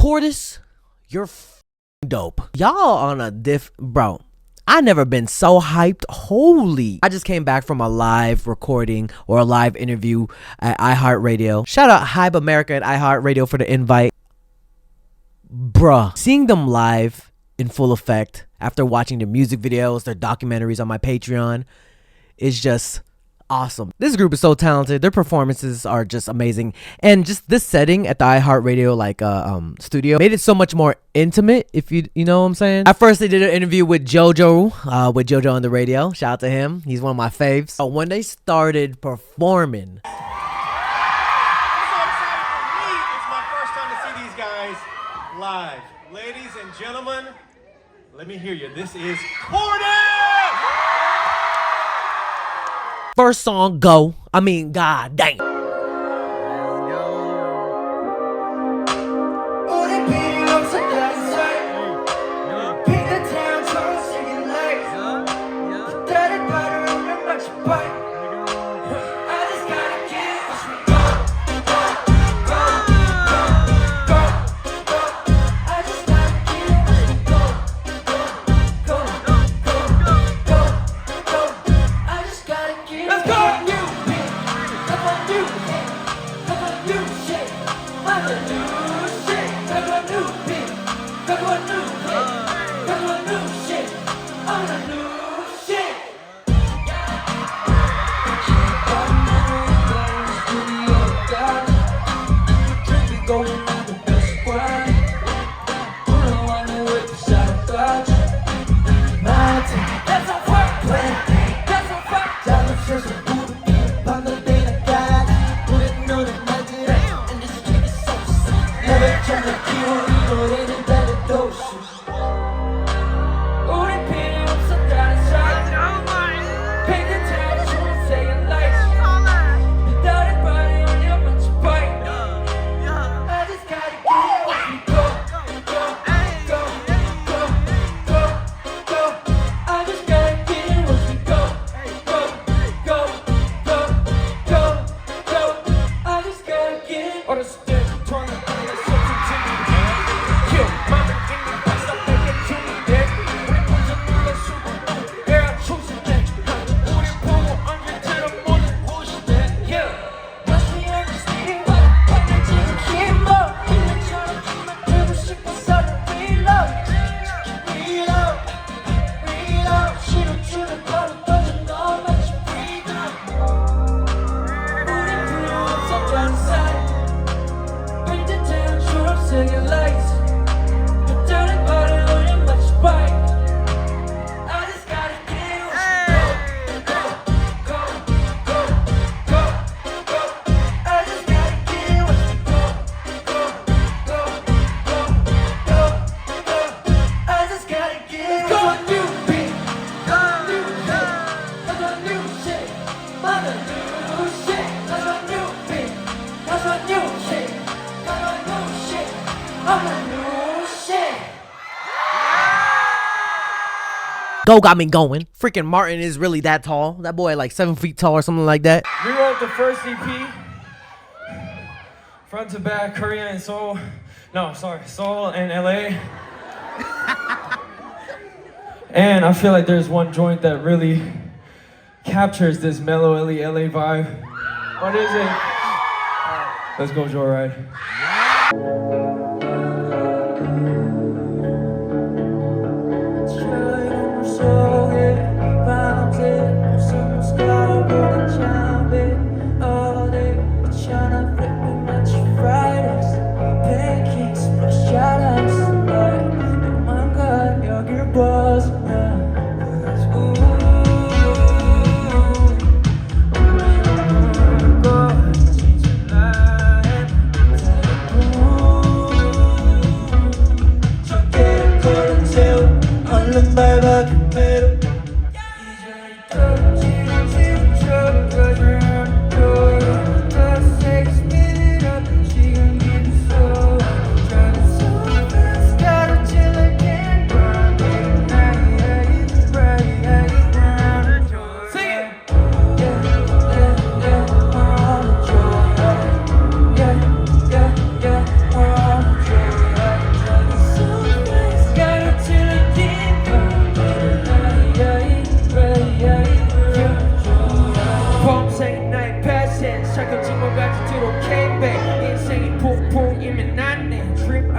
CORTIS, you're dope. Y'all on a bro. I never been so hyped. Holy. I just came back from a live recording or a live interview at iHeartRadio. Shout out Hype America at iHeartRadio for the invite. Bruh, seeing them live in full effect after watching their music videos, their documentaries on my Patreon is just awesome. This group is so talented. Their performances are just amazing, and just this setting at the iHeartRadio studio made it so much more intimate, if you know what I'm saying. At first they did an interview with JoJo on the radio. Shout out to him, he's one of my faves. So when they started performing, It's my first time to see these guys live. Ladies and gentlemen, let me hear you. This is CORTIS! first song, go. I mean, god dang. Go got me going. Freaking Martin is really that tall. That boy like 7 feet tall or something like that. We wrote the first EP, front to back, Korea and Seoul. No, sorry, Seoul and LA. And I feel like there's one joint that really captures this mellow LA vibe. What is it? Let's go, Joyride. Ooh.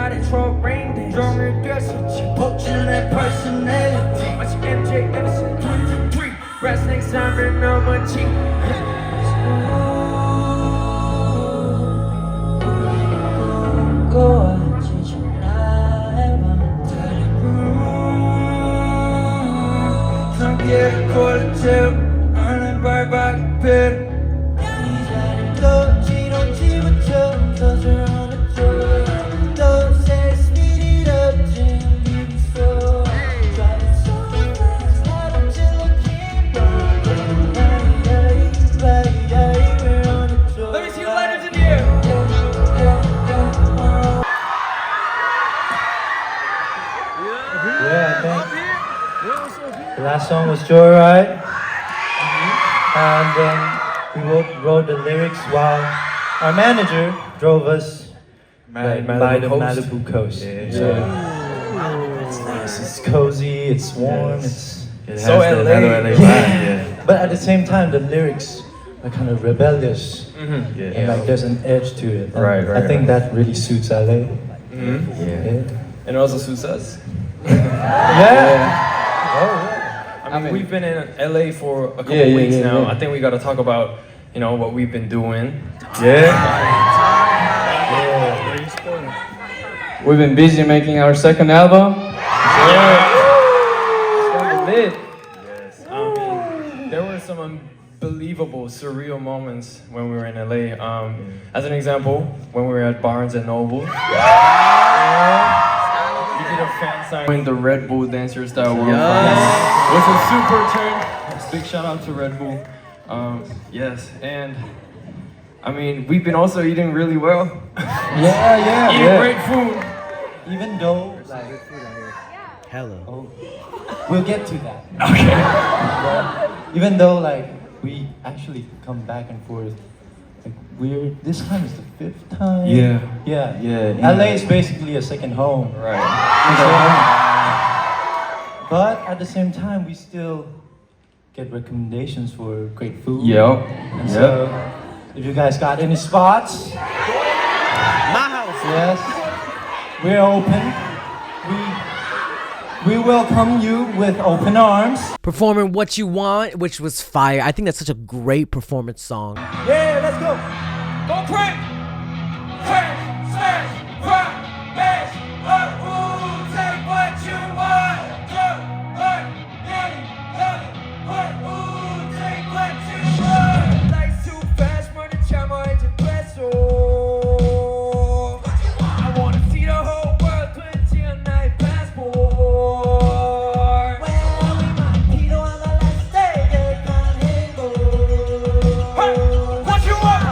나를 트로링 종을 뛰었었지 복주는 personality 마치 MJ Edison 23 wrestling 삶을 넘었지 고와지지 나의 맘들이 상기의 꼴을 채우 나는 발박이 필 이 자리를 또 지루지부터 터져 Don't say speed it up, Jim, give me so driving so fast, I don't you looking back we're on the tour. Let me see the lighters in the air. Yeah, I think the last song was Joyride, and we wrote the lyrics while our manager drove us by the Malibu coast. It's nice, it's cozy, it's warm, it's So LA. yeah. But at the same time, the lyrics are kind of rebellious, and like there's an edge to it. And Right, I think that really suits LA. And it also suits us. Yeah. I mean, we've been in LA for a couple weeks now. yeah. I think we got to talk about, you know, what we've been doing. We've been busy making our second album. It's lit. Yes. I mean, there were some unbelievable, surreal moments when we were in LA. As an example, when we were at Barnes and Noble. We did a fan sign in the Red Bull Dancer Style World Finals, which was super turn. Big shout out to Red Bull. Yes, and I mean, we've been also eating really well. Eating great food. Even though, like, Hello. we'll get to that. Okay. Even though, like, we actually come back and forth, like, this time is the 5th time. Yeah. LA is basically a second home. Right. But at the same time, we still get recommendations for great food. Yep. And so, if you guys got any spots, my house. Yes. We're open. We welcome you with open arms. Performing What You Want, which was fire. I think that's such a great performance song. Yeah, let's go. Go crank! Crank, smash, rock, bash, up, ooh, take what you want. Ooh, take what you want. Life's too fast, run the chama and your peso. I wanna see the whole world, 20 a night passport. Well, we might be the one that let's stay there, can't hang on. What you want?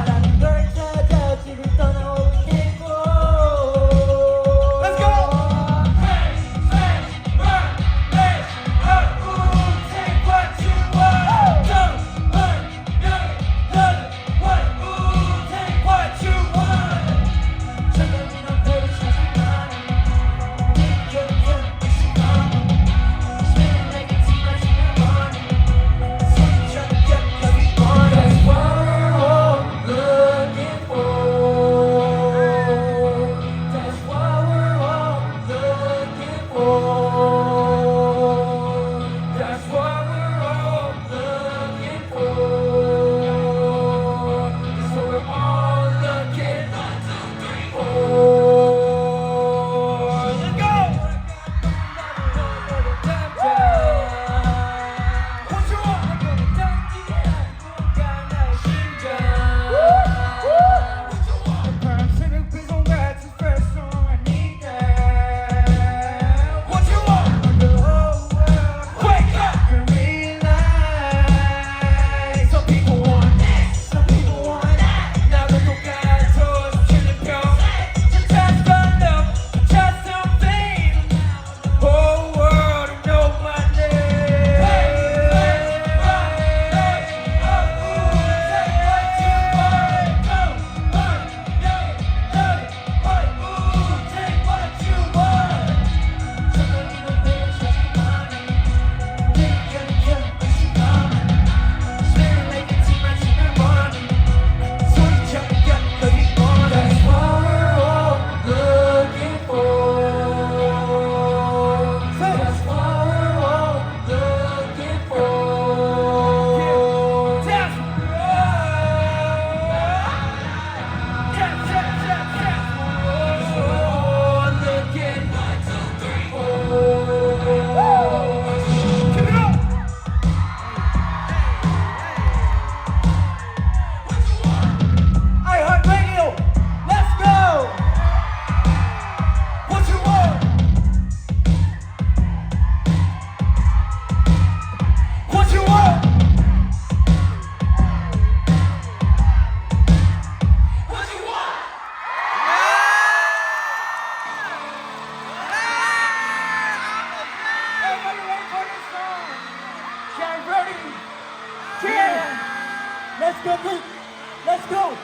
Let's go.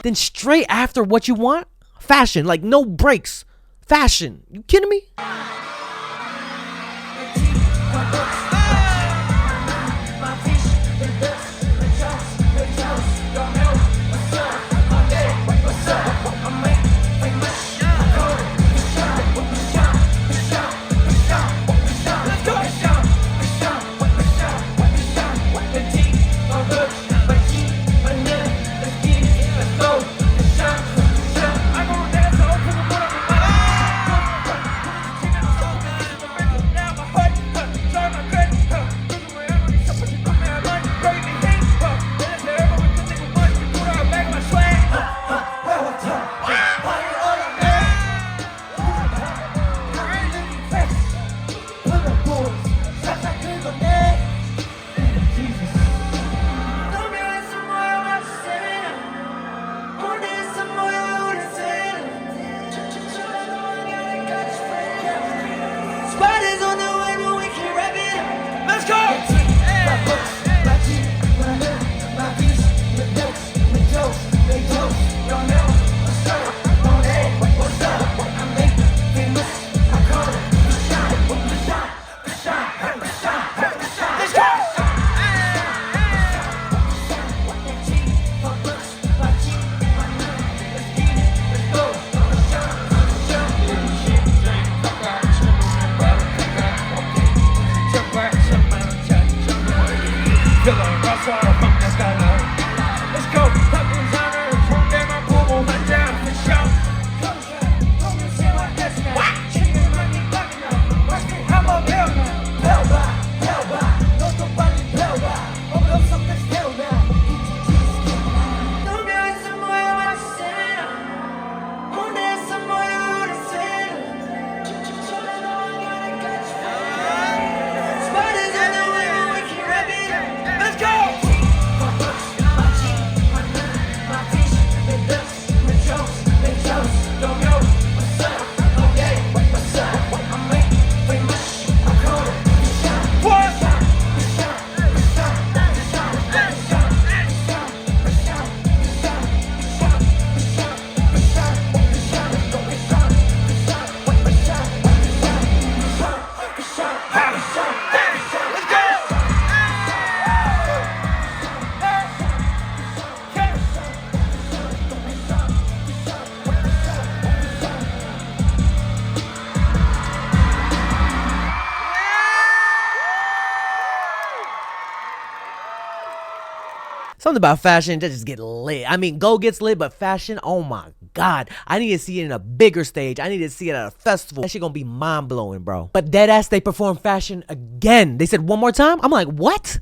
Then straight after what you want, fashion, like no breaks. Fashion. You kidding me? Something about fashion that just get lit. I mean, Go gets lit, but fashion, oh my God. I need to see it in a bigger stage. I need to see it at a festival. That shit gonna be mind-blowing, bro. But deadass, they perform fashion again. They said one more time? I'm like, what?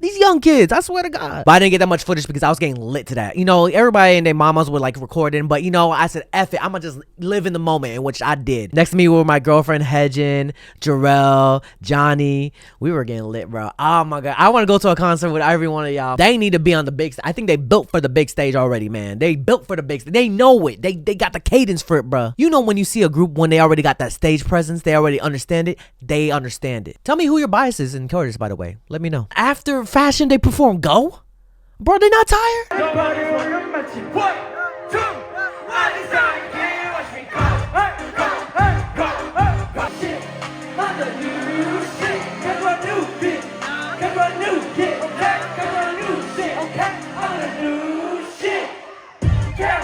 These young kids, I swear to God. But I didn't get that much footage because I was getting lit to that. You know, everybody and their mamas were like recording, but you know, I said, F it, I'ma just live in the moment, in which I did. Next to me were my girlfriend, Hedgen, Jarrell, Johnny. We were getting lit, bro. Oh my God. I want to go to a concert with every one of y'all. They need to be on the big stage. I think they built for the big stage already, man. They built for the big stage. They know it. They got the cadence for it, bro. You know when you see a group, when they already got that stage presence, they already understand it, they understand it. Tell me who your bias is in CORTIS, by the way. Let me know. After fashion, they perform Go? Bro, they not tired? Nobody wanna match it. 1, 2, I design, can you watch me go? Go. Shit, I'm the new shit. Get my new bitch. Get my new kid, okay? Get my new shit, okay? I'm the new shit. Yeah.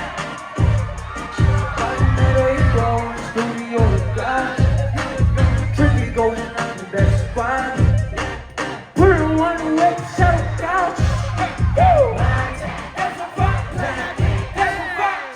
Studio guy. Trippy going on the best spot. Put her one way, shut it down. That's a fact. That's a fact.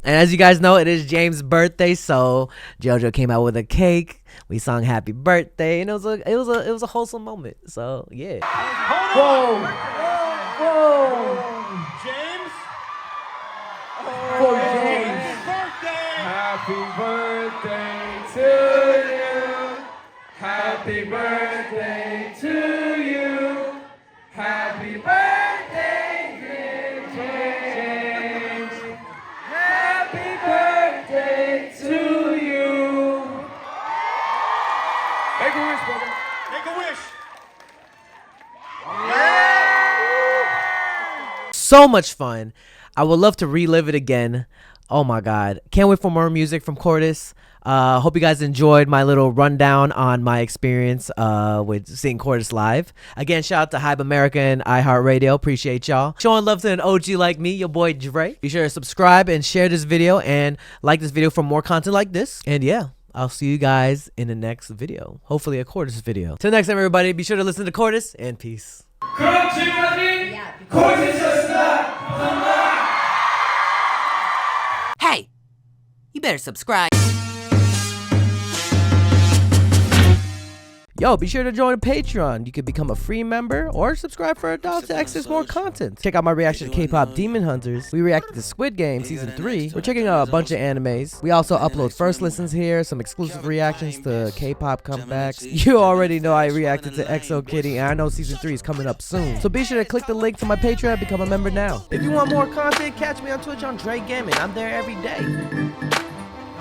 And as you guys know, it is James' birthday, so JoJo came out with a cake. We sung "Happy Birthday," and it was a wholesome moment. So yeah. Hold on. Whoa. James. For James. Happy birthday. Happy birthday to you. Happy birthday to you. Happy birthday, dear James. Happy birthday to you. Make a wish, brother. Make a wish. So much fun. I would love to relive it again. Oh my god, can't wait for more music from CORTIS. Hope you guys enjoyed my little rundown on my experience with seeing CORTIS live. Again, shout out to Hype America and iHeartRadio. Appreciate y'all showing love to an OG like me, your boy Dre. Be sure to subscribe and share this video and like this video for more content like this. And yeah, I'll see you guys in the next video, hopefully a CORTIS video. Till next time, everybody, be sure to listen to CORTIS, and peace. Hey, you better subscribe. Yo, be sure to join the Patreon. You can become a free member or subscribe for $1 to access more content. Check out my reaction to K-pop Demon Hunters. We reacted to Squid Game Season 3. We're checking out a bunch of animes. We also upload first listens here, some exclusive reactions to K-pop comebacks. You already know I reacted to EXO Kitty, and I know Season 3 is coming up soon. So be sure to click the link to my Patreon and become a member now. If you want more content, catch me on Twitch on JREKML. I'm there every day.